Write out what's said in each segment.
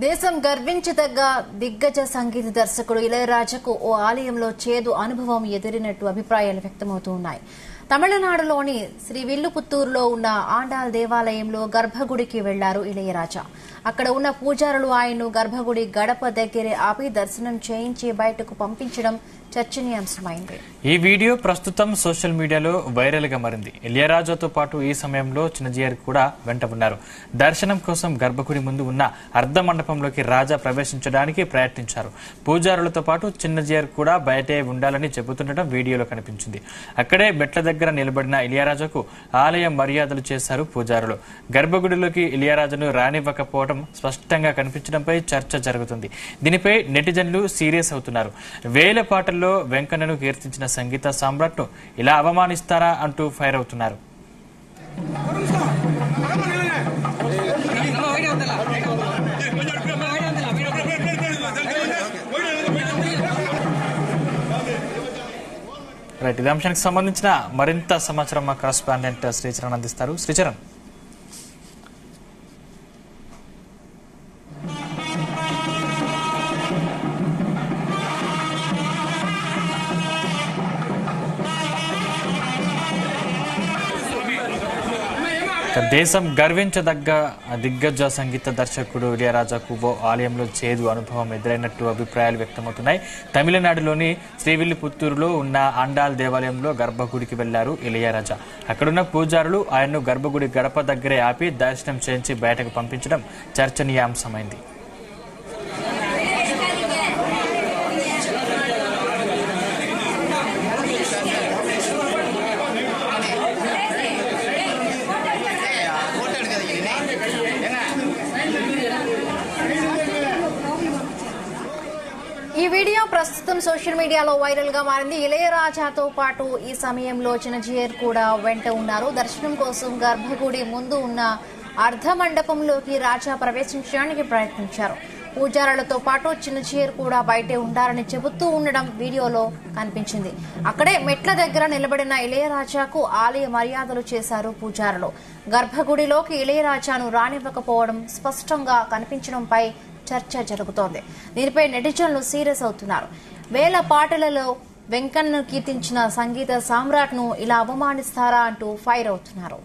దేశం గర్వించదగ్గ దిగ్గజ సంగీత దర్శకుడు ఇళయరాజాకు ఓ ఆలయంలో చేదు అనుభవం ఎదురైనట్టు అభిప్రాయాలు వ్యక్తమవుతున్నాయి. తమిళనాడులోని శ్రీవిల్లుపుత్తూరులో ఉన్న ఆండాల్ దేవాలయంలో గర్భగుడికి వెళ్లారు ఇళయరాజా. అక్కడ ఉన్న పూజారులు ఆయన్ను గర్భగుడి గడప దగ్గరే ఆపి దర్శనం చేయించి బయటకు పంపించడం చర్చనీయాంశమైంది. ఈ వీడియో ప్రస్తుతం సోషల్ మీడియాలో వైరల్ గా మారింది. ఇళయరాజాతో పాటు ఈ సమయంలో చిన్నజీఆర్ కూడా వెంట ఉన్నారు. దర్శనం కోసం గర్భగుడి ముందు ఉన్న అర్ధ మండపంలోకి రాజా ప్రవేశించడానికి ప్రయత్నించారు. పూజారులతో పాటు చిన్నజీఆర్ కూడా బయటే ఉండాలని చెబుతుండటం వీడియోలో కనిపించింది. అక్కడే మెట్ల దగ్గర నిలబడిన ఇళయరాజాకు ఆలయ మర్యాదలు చేశారు పూజారులు. గర్భగుడిలోకి ఇళయరాజాను రానివ్వకపోవడం స్పష్టంగా కనిపించడంపై చర్చ జరుగుతుంది. దీనిపై నెటిజన్లు సీరియస్ అవుతున్నారు. వేల పాటల్లో వెంకన్నను కీర్తించిన సంగీత సామ్రాట్ను ఇలా అవమానిస్తారా అంటూ ఫైర్ అవుతున్నారు. రైట్, ఇదే అంశానికి సంబంధించిన మరింత సమాచారం మా కరెస్పాండెంట్ శ్రీచరణ్ అందిస్తారు. శ్రీచరణ్, దేశం గర్వించదగ్గ దిగ్గజ సంగీత దర్శకుడు ఇళయరాజాకు ఓ ఆలయంలో చేదు అనుభవం ఎదురైనట్టు అభిప్రాయాలు వ్యక్తమవుతున్నాయి. తమిళనాడులోని శ్రీవిల్లిపుత్తూరులో ఉన్న ఆండాల్ దేవాలయంలో గర్భగుడికి వెళ్లారు ఇళయరాజా. అక్కడున్న పూజారులు ఆయన్ను గర్భగుడి గడప దగ్గరే ఆపి దర్శనం చేయించి బయటకు పంపించడం చర్చనీయాంశమైంది. ఈ వీడియో ప్రస్తుతం సోషల్ మీడియాలో వైరల్ గా మారింది. ఇళయరాజాతో పాటు ఈ సమయంలో చిన్నజీఆర్ కూడా వెంట ఉన్నారు. దర్శనం కోసం గర్భగుడి ముందు ఉన్న అర్ధ మండపంలోకి రాజా ప్రవేశించడానికి ప్రయత్నించారు. పూజారులతో పాటు చిన్నజీఆర్ కూడా బయటే ఉండాలని చెబుతూ ఉండడం వీడియోలో కనిపించింది. అక్కడే మెట్ల దగ్గర నిలబడిన ఇళయరాజాకు ఆలయ మర్యాదలు చేశారు పూజారులు. గర్భగుడిలోకి ఇళయరాజాను రానివ్వకపోవడం స్పష్టంగా కనిపించడంపై చర్చ జరుగుతోంది. దీనిపై నెటిజన్లు సీరియస్ అవుతున్నారు. వేల పాటలలో వెంకన్నను కీర్తించిన సంగీత సామ్రాట్ను ఇలా అవమానిస్తారా అంటూ ఫైర్ అవుతున్నారు.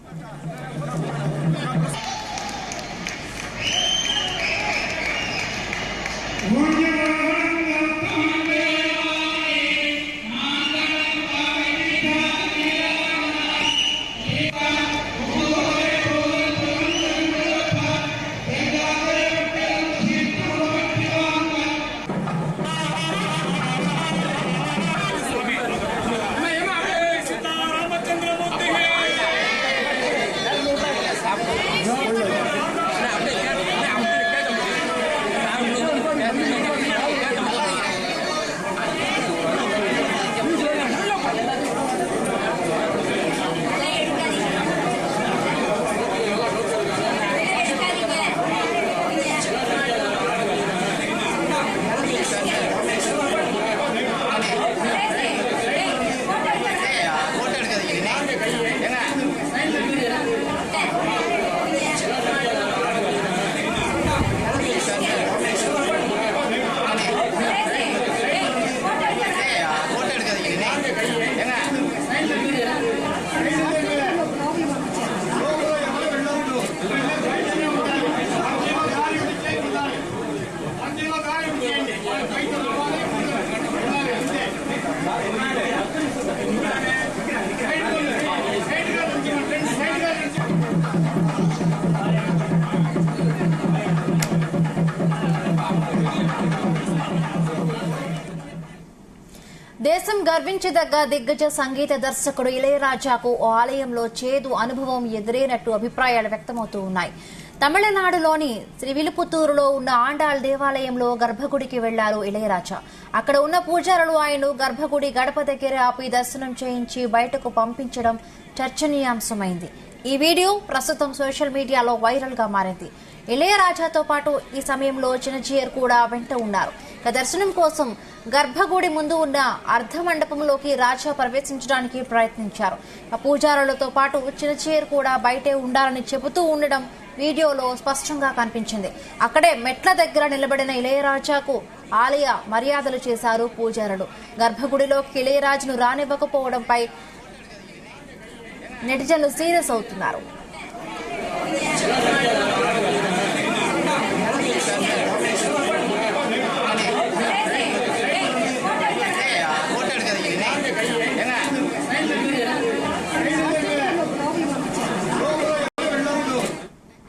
దేశం గర్వించదగ్గ దిగ్గజ సంగీత దర్శకుడు ఇళయరాజాకు ఓ ఆలయంలో చేదు అనుభవం ఎదురైనట్టు అభిప్రాయాలు వ్యక్తమవుతూ ఉన్నాయి. తమిళనాడులోని శ్రీవిల్లుపుత్తూరులో ఉన్న ఆండాల్ దేవాలయంలో గర్భగుడికి వెళ్లారు ఇళయరాజా. అక్కడ ఉన్న పూజారులు ఆయన్ను గర్భగుడి గడప దగ్గర ఆపి దర్శనం చేయించి బయటకు పంపించడం చర్చనీయాంశమైంది. ఈ వీడియో ప్రస్తుతం సోషల్ మీడియాలో వైరల్ గా మారింది. ఇళయరాజాతో పాటు ఈ సమయంలో చిన్నజీఆర్ కూడా వెంట ఉన్నారు. దర్శనం కోసం గర్భగుడి ముందు ఉన్న అర్ధ మండపంలోకి రాజా ప్రవేశించడానికి ప్రయత్నించారు. పూజారులతో పాటు చిన్నజీఆర్ కూడా బయటే ఉండాలని చెబుతూ ఉండడం వీడియోలో స్పష్టంగా కనిపించింది. అక్కడే మెట్ల దగ్గర నిలబడిన ఇళయరాజాకు ఆలయ మర్యాదలు చేశారు పూజారులు. గర్భగుడిలోకి ఇళయరాజును రానివ్వకపోవడంపై నెటిజన్లు సీరియస్ అవుతున్నారు.